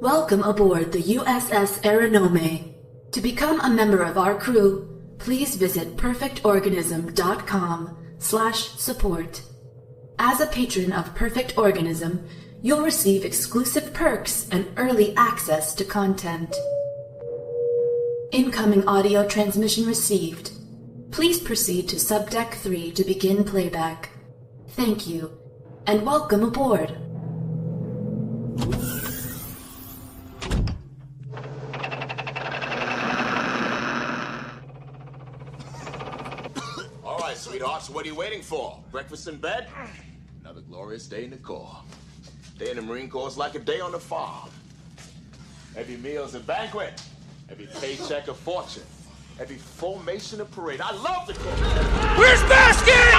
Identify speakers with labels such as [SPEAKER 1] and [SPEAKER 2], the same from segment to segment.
[SPEAKER 1] Welcome aboard the USS Aeronome. To become a member of our crew, please visit perfectorganism.com/support. As a patron of Perfect Organism, you'll receive exclusive perks and early access to content. Incoming audio transmission received. Please proceed to Subdeck 3 to begin playback. Thank you, and welcome aboard.
[SPEAKER 2] All right, sweethearts, what are you waiting for? Breakfast in bed? Another glorious day in the Corps. Day in the Marine Corps is like a day on the farm. Every meal's a banquet. Every paycheck a fortune. Every formation a parade. I love the Corps.
[SPEAKER 3] Where's Basket?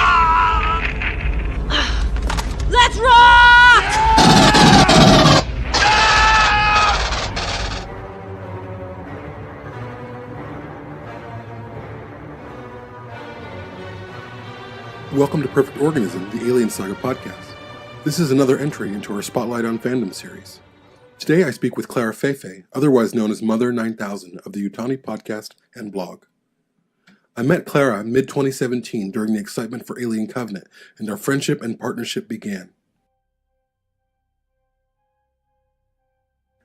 [SPEAKER 3] Let's rock!
[SPEAKER 4] Welcome to Perfect Organism, the Alien Saga podcast. This is another entry into our Spotlight on Fandom series. Today I speak with Clara Fei Fei, otherwise known as Mother 9000 of the Yutani podcast and blog. I met Clara mid-2017 during the excitement for Alien Covenant, and our friendship and partnership began.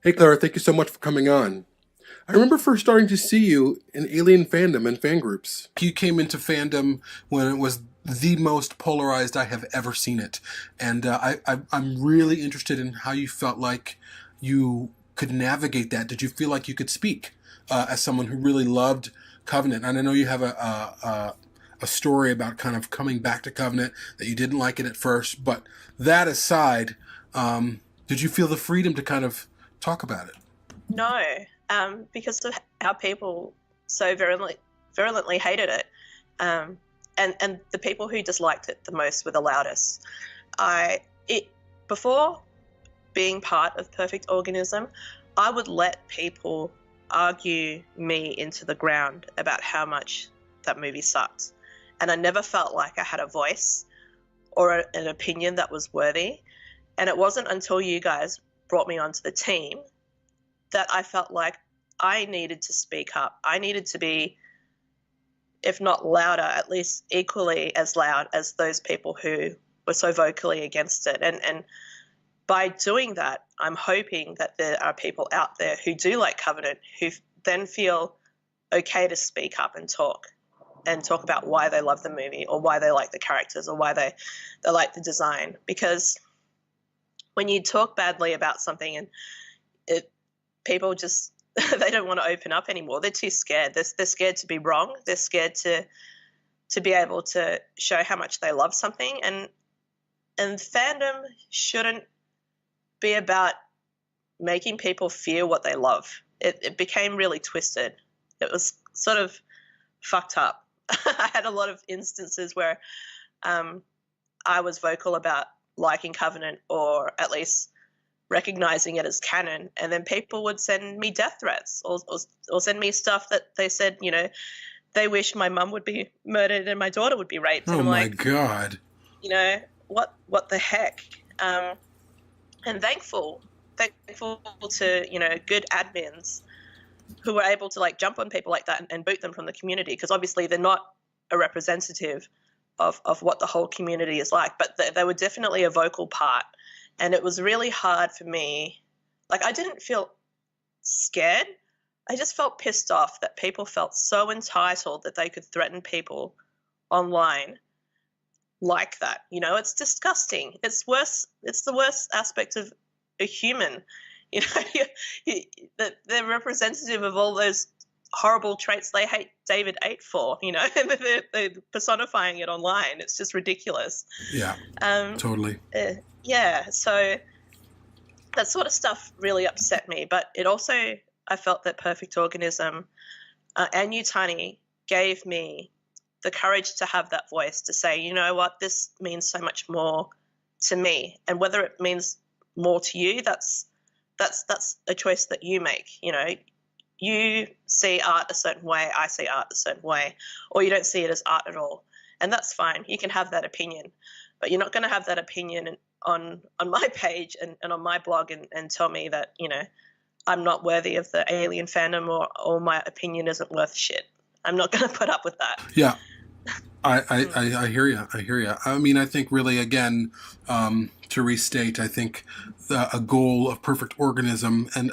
[SPEAKER 4] Hey Clara, thank you so much for coming on. I remember first starting to see you in Alien fandom and fan groups. You came into fandom when it was the most polarized I have ever seen it. And I'm really interested in how you felt like you could navigate that. Did you feel like you could speak as someone who really loved Covenant? And I know you have a story about kind of coming back to Covenant, that you didn't like it at first. But that aside, did you feel the freedom to kind of talk about it?
[SPEAKER 5] No, because of how people so virulently hated it. And the people who disliked it the most were the loudest. Before being part of Perfect Organism, I would let people argue me into the ground about how much that movie sucked. And I never felt like I had a voice or an opinion that was worthy. And it wasn't until you guys brought me onto the team that I felt like I needed to speak up. I needed to be, if not louder, at least equally as loud as those people who were so vocally against it. And by doing that, I'm hoping that there are people out there who do like Covenant, who then feel okay to speak up and talk about why they love the movie, or why they like the characters, or why they like the design. Because when you talk badly about something and people just they don't want to open up anymore. They're too scared. They're scared to be wrong. They're scared to be able to show how much they love something. And fandom shouldn't be about making people feel what they love. It became really twisted. It was sort of fucked up. I had a lot of instances where I was vocal about liking Covenant, or at least recognizing it as canon, and then people would send me death threats or send me stuff that they said, you know, they wish my mum would be murdered and my daughter would be raped. And
[SPEAKER 4] Oh
[SPEAKER 5] I'm
[SPEAKER 4] my
[SPEAKER 5] like,
[SPEAKER 4] God.
[SPEAKER 5] You know, what the heck? And thankful to, you know, good admins who were able to like jump on people like that and boot them from the community, because obviously they're not a representative of what the whole community is like, but they were definitely a vocal part. And it was really hard for me. Like, I didn't feel scared. I just felt pissed off that people felt so entitled that they could threaten people online like that. You know, it's disgusting. It's worse. It's the worst aspect of a human. You know, they're representative of all those horrible traits they hate David 8 for, you know, and they're personifying it online. It's just ridiculous.
[SPEAKER 4] Yeah, totally.
[SPEAKER 5] Yeah, so that sort of stuff really upset me. But it also, I felt that Perfect Organism and Yutani gave me the courage to have that voice to say, you know what, this means so much more to me. And whether it means more to you, that's a choice that you make. You know, you see art a certain way, I see art a certain way, or you don't see it as art at all. And that's fine. You can have that opinion. But you're not going to have that opinion on my page and on my blog and tell me that, you know, I'm not worthy of the alien fandom, or my opinion isn't worth shit. I'm not going to put up with that.
[SPEAKER 4] Yeah. I hear you. I hear you. I mean, I think really, again, to restate, I think a goal of Perfect Organism, and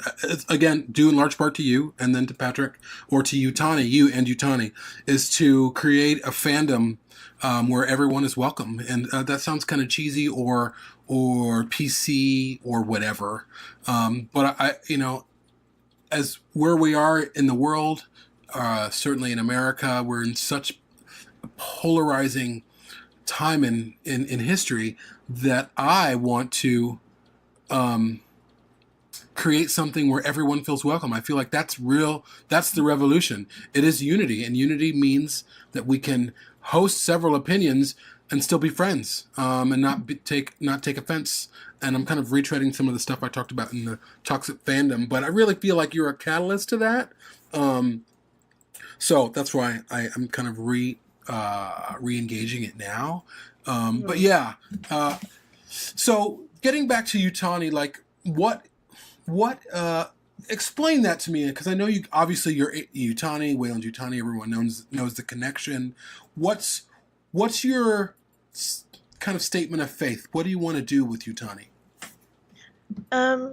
[SPEAKER 4] again, due in large part to you, and then to Patrick, or to Yutani, you and Yutani, is to create a fandom where everyone is welcome. And that sounds kind of cheesy or PC or whatever. But as where we are in the world, certainly in America, we're in such polarizing time in history that I want to create something where everyone feels welcome. I feel like that's real. That's the revolution. It is unity, and unity means that we can host several opinions and still be friends, and not take offense. And I'm kind of retreading some of the stuff I talked about in the toxic fandom, but I really feel like you're a catalyst to that. So that's why I'm kind of re-engaging it now. But yeah, so getting back to Yutani, like what explain that to me, because I know you obviously you're Yutani, Wayland Yutani, everyone knows the connection. What's your kind of statement of faith? What do you want to do with Yutani?
[SPEAKER 5] I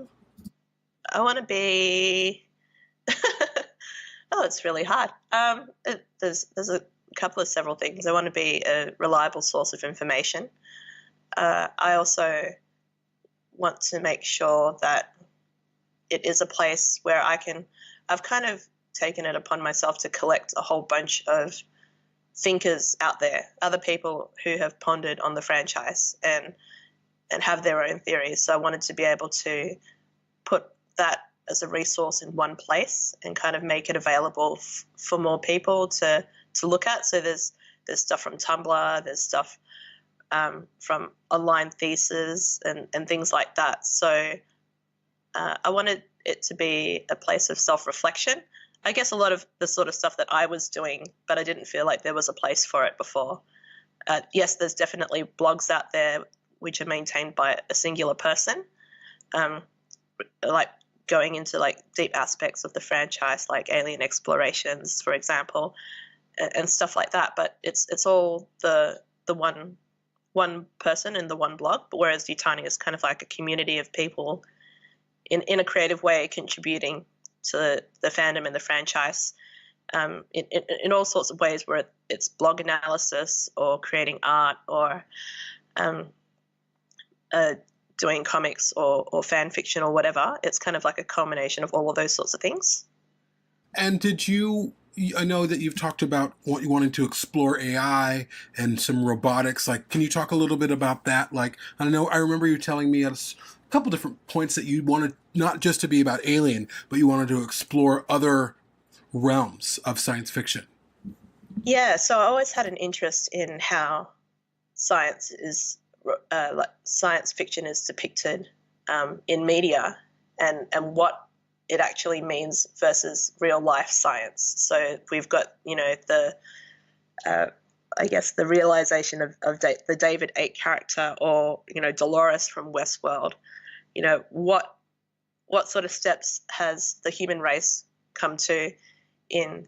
[SPEAKER 5] want to be. Oh, it's really hard. There's a couple of several things. I want to be a reliable source of information. I also want to make sure that it is a place where I've kind of taken it upon myself to collect a whole bunch of thinkers out there, other people who have pondered on the franchise and have their own theories. So I wanted to be able to put that as a resource in one place and kind of make it available for more people to look at. So there's stuff from Tumblr, there's stuff from online theses and things like that. So I wanted it to be a place of self-reflection. I guess a lot of the sort of stuff that I was doing, but I didn't feel like there was a place for it before. Yes, there's definitely blogs out there which are maintained by a singular person, like going into like deep aspects of the franchise, like alien explorations, for example, and stuff like that. But it's all the one person in the one blog, whereas Yutani is kind of like a community of people in a creative way contributing to the fandom and the franchise in all sorts of ways, where it's blog analysis or creating art or doing comics or fan fiction or whatever. It's kind of like a culmination of all of those sorts of things.
[SPEAKER 4] And I know that you've talked about what you wanted to explore AI and some robotics. Like, can you talk a little bit about that? Like, I remember you telling me at a couple different points that you wanted not just to be about Alien, but you wanted to explore other realms of science fiction.
[SPEAKER 5] Yeah, so I always had an interest in how science fiction is depicted in media and what it actually means versus real life science. So we've got, the realization of the David 8 character, or, Dolores from Westworld. What sort of steps has the human race come to in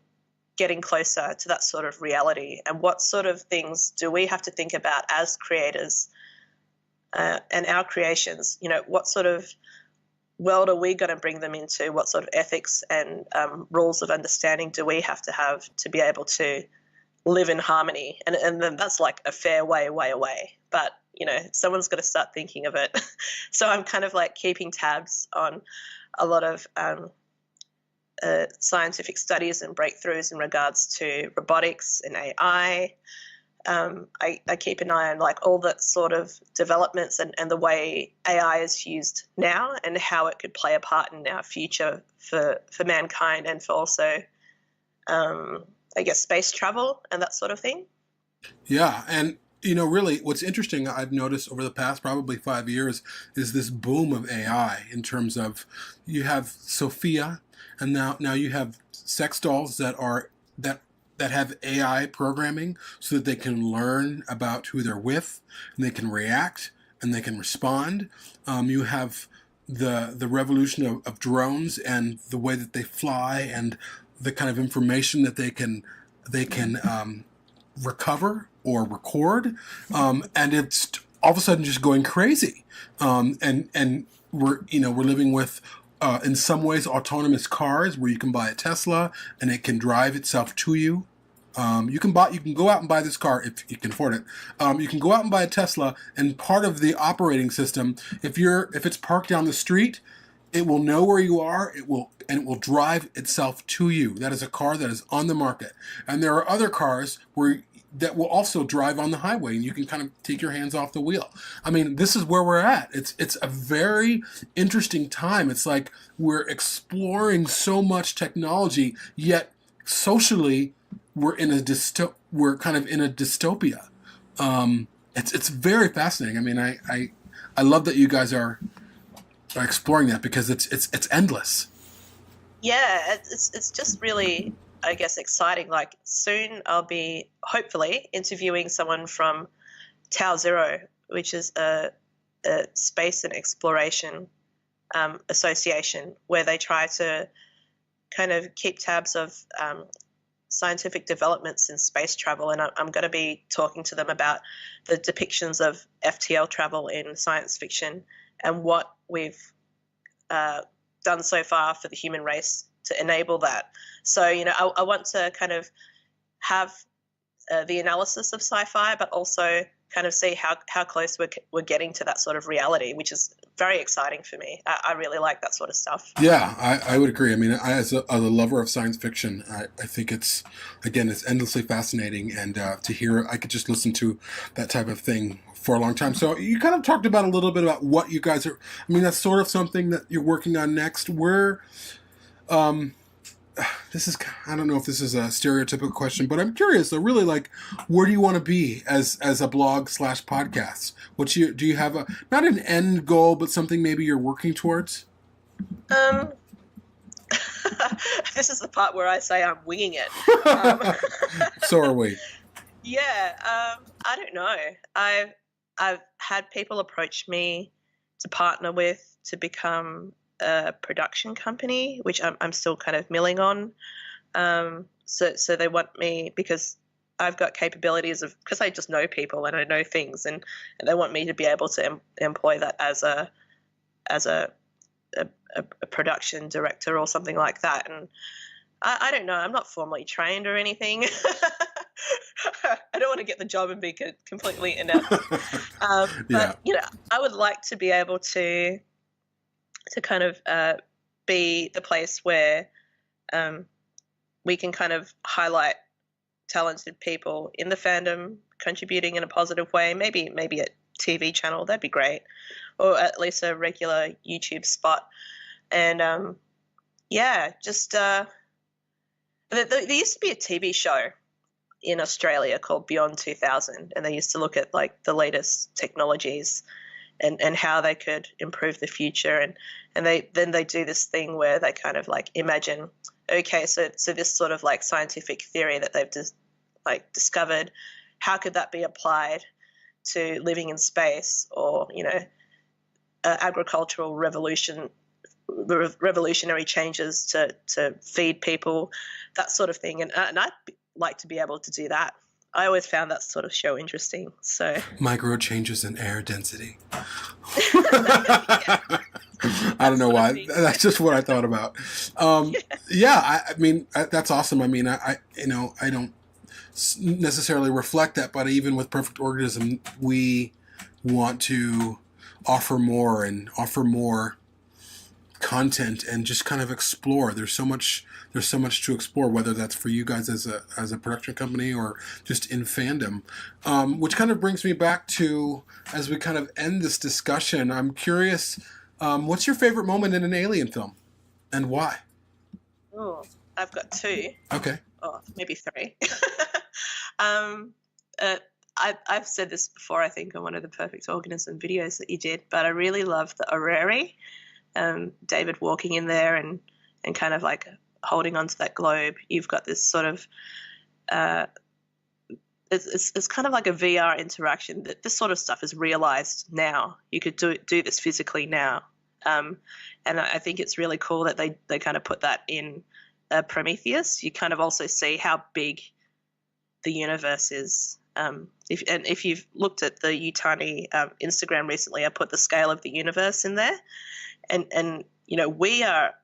[SPEAKER 5] getting closer to that sort of reality, and what sort of things do we have to think about as creators and our creations? What sort of world are we going to bring them into? What sort of ethics and rules of understanding do we have to be able to live in harmony? And then that's like a fair way away. But, someone's got to start thinking of it. So I'm kind of like keeping tabs on a lot of scientific studies and breakthroughs in regards to robotics and AI. I keep an eye on like all the sort of developments and the way AI is used now and how it could play a part in our future for mankind, and for also, space travel and that sort of thing.
[SPEAKER 4] Yeah, and really what's interesting I've noticed over the past probably 5 years is this boom of AI, in terms of you have Sophia, and now you have sex dolls that have AI programming so that they can learn about who they're with, and they can react and they can respond. You have the revolution of drones and the way that they fly and the kind of information that they can recover or record, and it's all of a sudden just going crazy. And we're living with in some ways autonomous cars where you can buy a Tesla and it can drive itself to you. You can go out and buy this car if you can afford it. You can go out and buy a Tesla, and part of the operating system, if it's parked down the street, it will know where you are. It will drive itself to you. That is a car that is on the market. And there are other cars that will also drive on the highway, and you can kind of take your hands off the wheel. I mean, this is where we're at. It's a very interesting time. It's like we're exploring so much technology, yet socially we're kind of in a dystopia. It's very fascinating. I mean, I love that you guys are exploring that, because it's endless.
[SPEAKER 5] Yeah, it's just really, I guess, exciting. Like, soon I'll be hopefully interviewing someone from Tau Zero, which is a space and exploration association, where they try to kind of keep tabs of scientific developments in space travel. And I'm going to be talking to them about the depictions of FTL travel in science fiction and what we've done so far for the human race to enable that. So, I want to kind of have the analysis of sci-fi, but also kind of see how close we're getting to that sort of reality, which is very exciting for me. I really like that sort of stuff.
[SPEAKER 4] Yeah, I would agree. I mean, as a lover of science fiction, I think it's endlessly fascinating, and to hear, I could just listen to that type of thing for a long time. So you kind of talked about a little bit about what you guys are, I mean, that's sort of something that you're working on next. This is, I don't know if this is a stereotypical question, but I'm curious. So really, like, where do you want to be as a blog / podcast? Do you have not an end goal, but something maybe you're working towards?
[SPEAKER 5] This is the part where I say I'm winging it.
[SPEAKER 4] So are we.
[SPEAKER 5] Yeah, I don't know. I've had people approach me to partner with to become a production company, which I'm still kind of milling on. So they want me, because I've got capabilities because I just know people and I know things, and they want me to be able to employ that as a production director or something like that. And I don't know. I'm not formally trained or anything. I don't want to get the job and be completely inept. But I would like to be able to kind of be the place where we can kind of highlight talented people in the fandom contributing in a positive way. Maybe a TV channel, that'd be great, or at least a regular YouTube spot. And there used to be a TV show in Australia called Beyond 2000, and they used to look at like the latest technologies and how they could improve the future, and they do this thing where they kind of like imagine, okay, so this sort of like scientific theory that they've discovered, how could that be applied to living in space, or agricultural revolutionary changes to feed people, that sort of thing, and I'd like to be able to do that. I always found that sort of show interesting. So micro
[SPEAKER 4] changes in air density. I don't know why. That's just what I thought about. I mean, that's awesome. I mean, I don't necessarily reflect that, but even with Perfect Organism, we want to offer more content and just kind of explore. There's so much to explore, whether that's for you guys as a production company or just in fandom, which kind of brings me back to, as we kind of end this discussion, I'm curious, what's your favorite moment in an Alien film and why?
[SPEAKER 5] Oh, I've got two.
[SPEAKER 4] Okay.
[SPEAKER 5] Oh, maybe three. I've said this before, I think, on one of the Perfect Organism videos that you did, but I really love the Orrery, David walking in there and kind of like holding onto that globe. You've got this sort of it's kind of like a VR interaction. That this sort of stuff is realized now. You could do this physically now, And I think it's really cool that they kind of put that in Prometheus. You kind of also see how big the universe is. If you've looked at the Yutani Instagram recently, I put the scale of the universe in there, and we are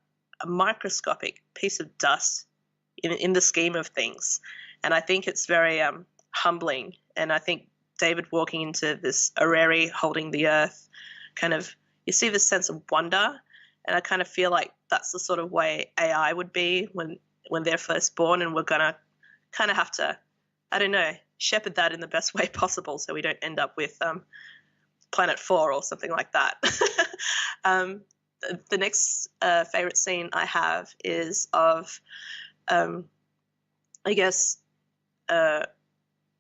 [SPEAKER 5] a microscopic piece of dust in the scheme of things, and I think it's very humbling. And I think David walking into this orrery holding the earth, kind of you see this sense of wonder, and I kind of feel like that's the sort of way AI would be when they're first born, and we're gonna kind of have to, I don't know, shepherd that in the best way possible so we don't end up with Planet 4 or something like that. The next favorite scene I have is of, I guess,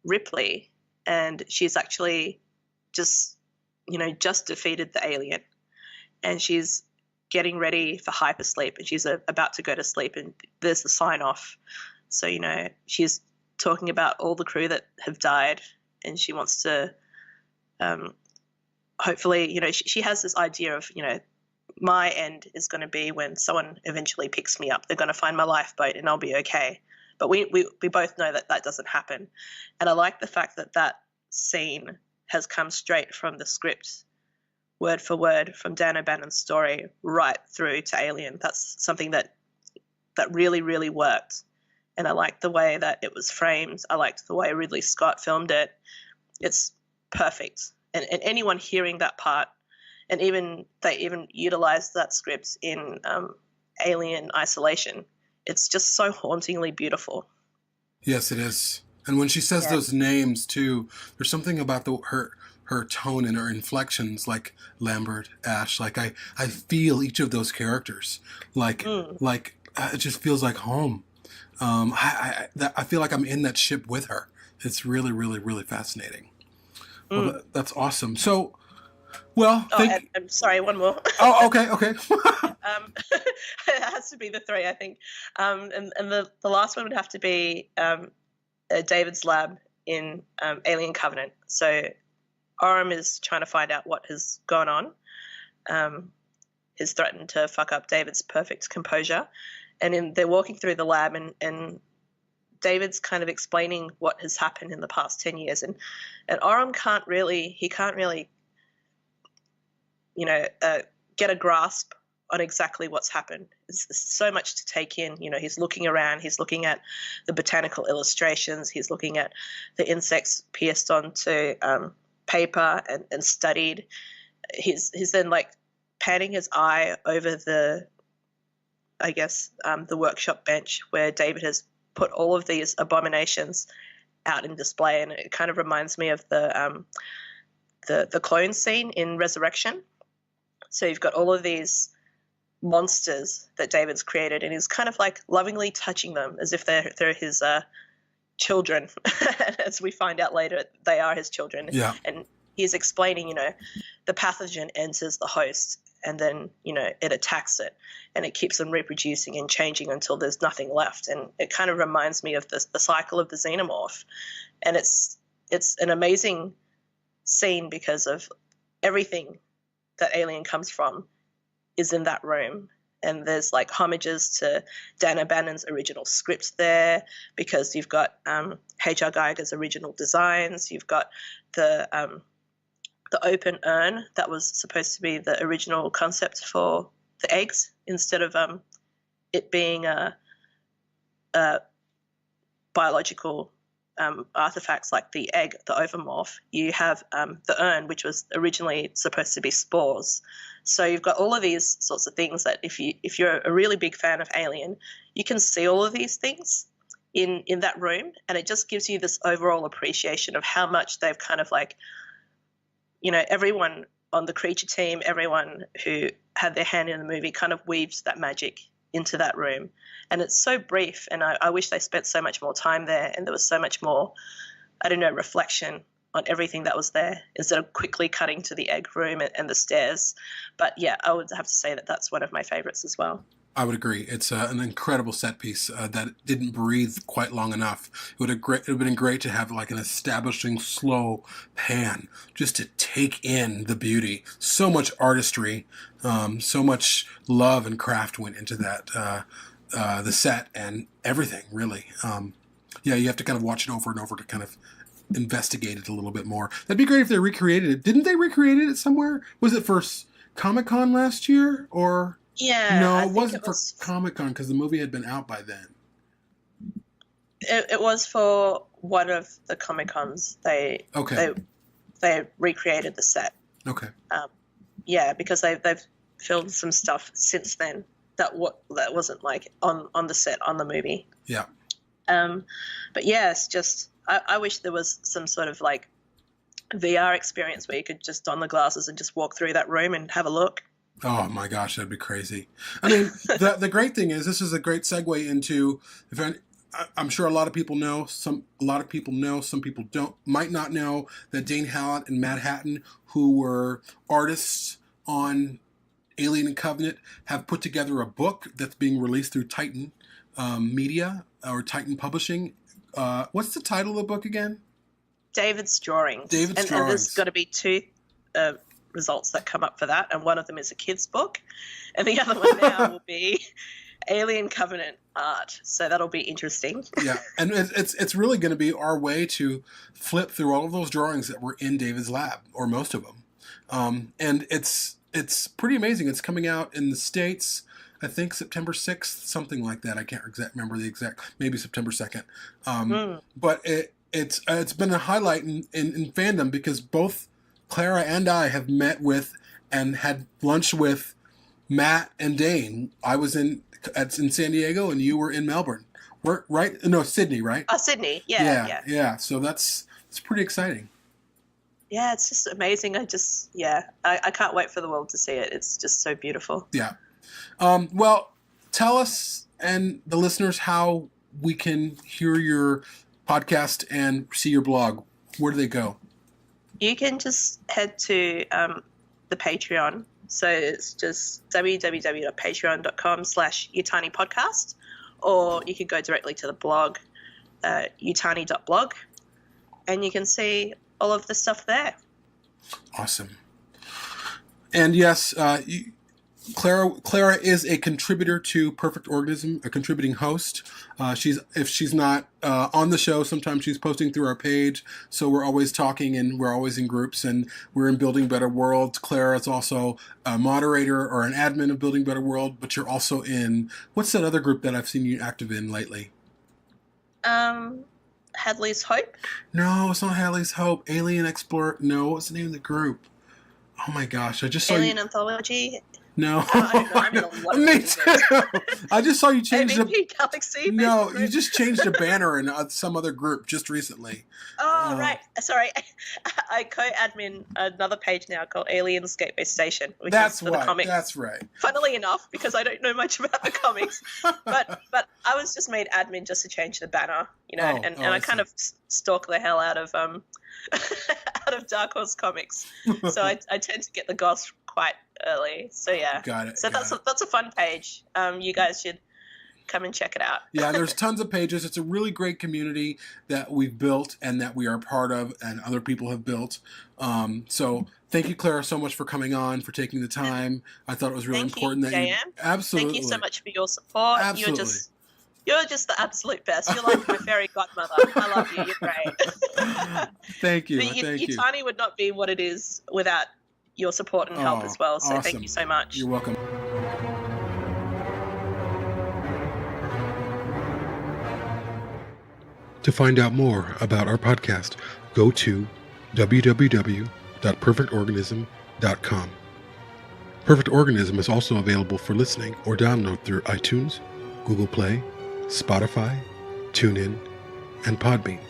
[SPEAKER 5] Ripley, and she's actually just defeated the alien, and she's getting ready for hypersleep, and she's about to go to sleep, and there's the sign off. So, she's talking about all the crew that have died, and she wants to hopefully, she has this idea of, my end is going to be when someone eventually picks me up. They're going to find my lifeboat and I'll be okay. But we both know that doesn't happen. And I like the fact that scene has come straight from the script, word for word, from Dan O'Bannon's story right through to Alien. That's something that really, really worked. And I liked the way that it was framed. I liked the way Ridley Scott filmed it. It's perfect. And anyone hearing that part, and they even utilized that script in Alien Isolation. It's just so hauntingly beautiful.
[SPEAKER 4] Yes, it is. And when she says those names too, there's something about her tone and her inflections, like Lambert, Ash. Like I feel each of those characters. Like it just feels like home. I feel like I'm in that ship with her. It's really, really, really fascinating. Well, that's awesome. So, I'm sorry, one more. Oh, okay.
[SPEAKER 5] It has to be the three, I think. And the last one would have to be David's lab in Alien Covenant. So Oram is trying to find out what has gone on. He's threatened to fuck up David's perfect composure. And they're walking through the lab, and David's kind of explaining what has happened in the past 10 years. And Oram can't really get a grasp on exactly what's happened. It's so much to take in. He's looking around, he's looking at the botanical illustrations, he's looking at the insects pierced onto paper and studied. He's then panning his eye over the workshop bench where David has put all of these abominations out in display, and it kind of reminds me of the clone scene in Resurrection. So you've got all of these monsters that David's created, and he's kind of lovingly touching them as if they're his children. As we find out later, they are his children.
[SPEAKER 4] Yeah.
[SPEAKER 5] And he's explaining, the pathogen enters the host, and then it attacks it, and it keeps them reproducing and changing until there's nothing left. And it kind of reminds me of the cycle of the xenomorph. And it's an amazing scene because of everything that Alien comes from is in that room. And there's homages to Dan O'Bannon's original scripts there, because you've got H.R. Geiger's original designs. You've got the open urn that was supposed to be the original concept for the eggs, instead of it being a biological artifacts like the egg, the ovomorph. You have the urn, which was originally supposed to be spores. So you've got all of these sorts of things that if you're a really big fan of Alien, you can see all of these things in that room, and it just gives you this overall appreciation of how much they've kind of everyone on the creature team, everyone who had their hand in the movie kind of weaves that magic into that room. And it's so brief, and I wish they spent so much more time there, and there was so much more, reflection on everything that was there, instead of quickly cutting to the egg room and the stairs. But yeah, I would have to say that that's one of my favorites as well.
[SPEAKER 4] I would agree. It's an incredible set piece that didn't breathe quite long enough. It would have been great to have like an establishing slow pan just to take in the beauty. So much artistry, so much love and craft went into that, the set and everything, really. Yeah, you have to kind of watch it over and over to kind of investigate it a little bit more. That'd be great if they recreated it. Didn't they recreate it somewhere? Was it for Comic-Con last year or...
[SPEAKER 5] Yeah.
[SPEAKER 4] No, it wasn't for Comic-Con because the movie had been out by then.
[SPEAKER 5] It was for one of the Comic-Cons. They recreated the set.
[SPEAKER 4] Okay.
[SPEAKER 5] Yeah, because they've filmed some stuff since then that wasn't like on the set on the movie.
[SPEAKER 4] Yeah.
[SPEAKER 5] But yeah, it's just I wish there was some sort of like VR experience where you could just don the glasses and just walk through that room and have a look.
[SPEAKER 4] Oh my gosh, that'd be crazy. I mean, the great thing is this is a great segue into. I'm sure a lot of people know. Some people might not know that Dane Hallett and Matt Hatton, who were artists on Alien and Covenant, have put together a book that's being released through Titan Media or Titan Publishing. What's the title of the book again?
[SPEAKER 5] David's Drawings. And there's got to be two results that come up for that, and one of them is a kid's book, and the other one now will be Alien Covenant art. So that'll be interesting.
[SPEAKER 4] Yeah, and it's really going to be our way to flip through all of those drawings that were in David's lab, or most of them, and it's pretty amazing. It's coming out in the States, I think September 6th, something like that. I can't remember the exact, maybe September 2nd. But it's been a highlight in fandom because both Clara and I have met with and had lunch with Matt and Dane. I was in San Diego and you were in Melbourne. Right? No, Sydney, right?
[SPEAKER 5] Sydney. Yeah.
[SPEAKER 4] So it's pretty exciting.
[SPEAKER 5] Yeah, it's just amazing. I can't wait for the world to see it. It's just so beautiful.
[SPEAKER 4] Yeah. Well, tell us and the listeners how we can hear your podcast and see your blog. Where do they go?
[SPEAKER 5] You can just head to the Patreon. So it's just www.patreon.com/Yutani podcast, or you can go directly to the blog, yutani.blog, and you can see all of the stuff there. Awesome.
[SPEAKER 4] And yes, Clara is a contributor to Perfect Organism, a contributing host. If she's not on the show, sometimes she's posting through our page. So we're always talking and we're always in groups and we're in Building Better World. Clara is also a moderator or an admin of Building Better World, but you're also in, what's that other group that I've seen you active in lately?
[SPEAKER 5] Hadley's Hope?
[SPEAKER 4] No, it's not Hadley's Hope. Alien Explorer. No, what's the name of the group? Oh my gosh, I just saw
[SPEAKER 5] Alien Anthology?
[SPEAKER 4] No.
[SPEAKER 5] I don't know. I'm in a lot of
[SPEAKER 4] Me too. I just saw you change
[SPEAKER 5] MVP Galaxy.
[SPEAKER 4] No, you just changed a banner in some other group just recently.
[SPEAKER 5] Oh, right. Sorry. I co-admin another page now called Aliens Gateway Station, which is for the comics.
[SPEAKER 4] That's right.
[SPEAKER 5] Funnily enough, because I don't know much about the comics, but I was just made admin just to change the banner, and I kind of stalk the hell out of out of Dark Horse Comics. So I tend to get the goss quite early. So yeah.
[SPEAKER 4] Got it.
[SPEAKER 5] So that's a fun page. You guys should come and check it out.
[SPEAKER 4] Yeah, there's tons of pages. It's a really great community that we've built and that we are part of and other people have built. So thank you, Clara, so much for coming on, for taking the time. I thought it was really important that you absolutely.
[SPEAKER 5] Thank you so much for your support.
[SPEAKER 4] Absolutely.
[SPEAKER 5] You're just the absolute best. You're like my fairy godmother. I love you. You're great.
[SPEAKER 4] Thank you.
[SPEAKER 5] Yutani would not be what it is without your support and help as well. So Thank you so much.
[SPEAKER 4] You're welcome. To find out more about our podcast, go to www.perfectorganism.com. Perfect Organism is also available for listening or download through iTunes, Google Play, Spotify, TuneIn, and Podbean.